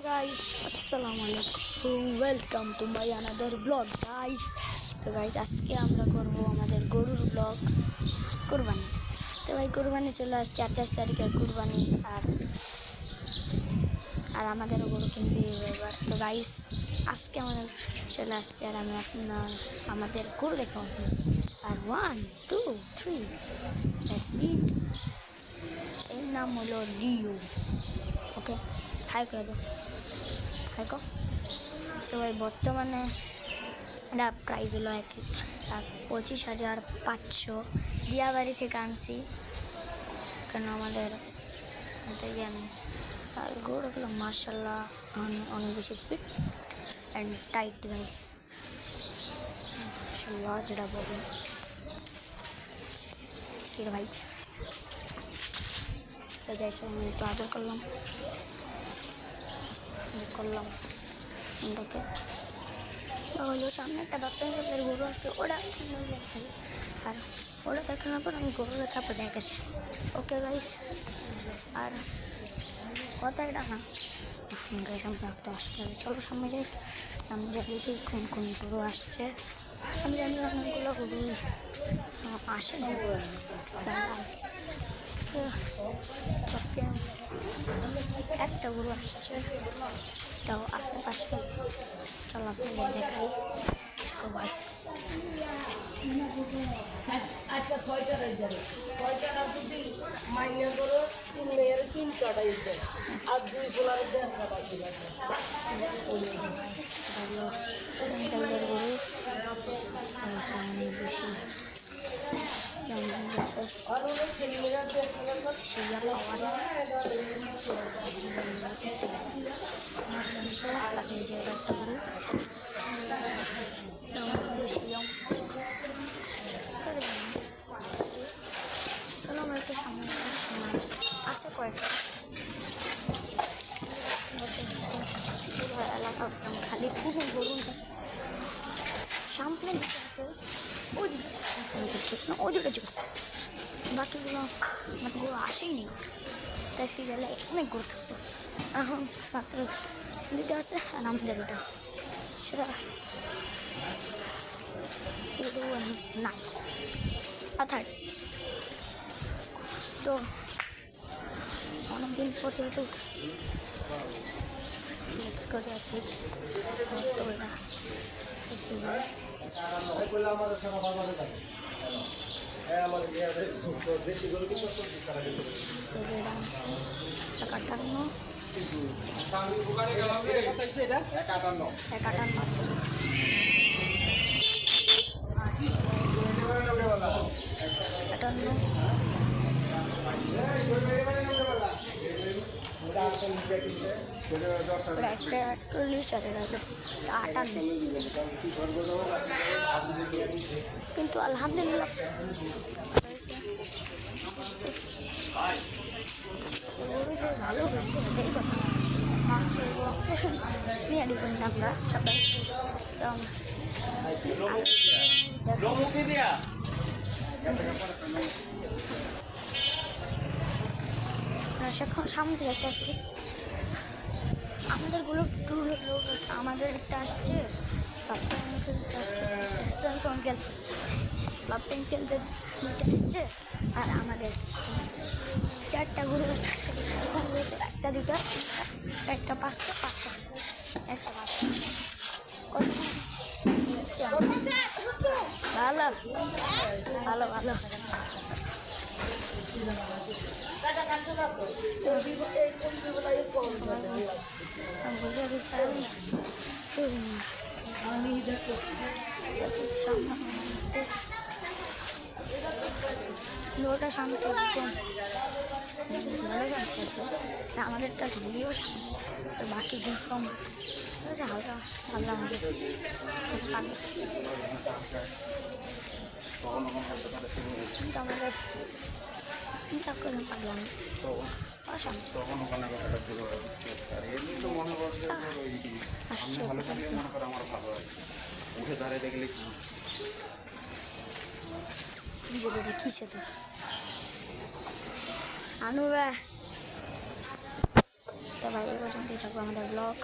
guys, assalamualaikum, welcome to my another vlog guys. তো guys আজকে আমরা করব আমাদের গরুর ব্লগ কুরবানি। তো ভাই কুরবানি চলে আসছে 28 তারিখে কুরবানি আর আমাদের গরু কিনতে এবার। তো গাইস আজকে আমাদের চলে আসছে আর আমি আমাদের গরু দেখাবো। আর 1 2 3 লেটস বিট। এর নাম হলো লিও। ওকে হাই করে দাও, হাই কো। তো ভাই বর্তমানে এটা প্রাইস হলো 25,500 দিয়াবাড়ি থেকে আনছি, কেন আমাদের জ্ঞান। আর গরুগুলো মার্শাল্লাহ অনেক বেশি ফিট অ্যান্ড টাইট গাইস, মার্শাল্লাহ যেটা বলি কি ভাই। তো যাই সব আমি একটু আদর করলাম ওটাকে। হলো সামনে একটা দত্তদের গরু আছে, ওটা আর ওটা দেখানোর পর আমি গরুর সাপে দেখেছি। ওকে গাইস, আর কথা এটা না গাইস, আমি রাখতে আসছে। চলো সামনে যাই, সামনে যাই দেখি কোন কোন গরু আসছে। আমি জানি অনেকগুলো গরু আসে না, একটা গরু আসছে, এটাও আশেপাশে। চলো আপনাদের দেখাই इसको बस। আচ্ছা 6টা রাইজার 6টা না যদি মাইয়া করো 3 লেয়ার 3 কাটা দিতে আর 2 পোলার দেন কাটা দিতে গরু অনেক বেশি আর ওই ছেলে মেয়েরা সেইয়া পাওয়ার যে একটা গরু চলো আমরা একটু সামনে আছে কয়েকটা এলাকা খালি পুরো গরু সামনে দিকে আছে, ওদিকে জোস। বাকিগুলো আমাদের গরু আসেই নেই, তাই সিরিয়ালে অনেক গরু থাকতো। এখন মাত্র দুটো আছে আর আমাদের দুটো আছে, সেটা নাই অর্থাৎ। তো অনেকদিন পর যেহেতু মিক্স করে আপনি তো এটা কিন্তু আলহামদুলিল্লাহ ভালো হয়েছে, এটাই কথা। নিয়ে দিবেন আমরা সবাই সেখন সামনে থেকে একটা আসছে, আমাদেরগুলো আমাদের একটা আসছে, আসছে আর আমাদের চারটা গরু আসছে, একটা দুটা চারটা পাঁচটা একটা ভালো ভালো ভালো। ওটা সামনে ভালো যাচ্ছে, আমাদেরটা ঢুলিও বাকি দিন কম হালকা ভালো আমাদের কিন্তু আমাদের চিন্তা করে পারলাম দেখিছে তো আনু তো ভাই এই পর্যন্তই থাকবো আমাদের ব্লগ।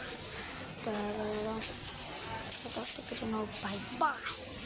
তো কিছু ভাই বাই।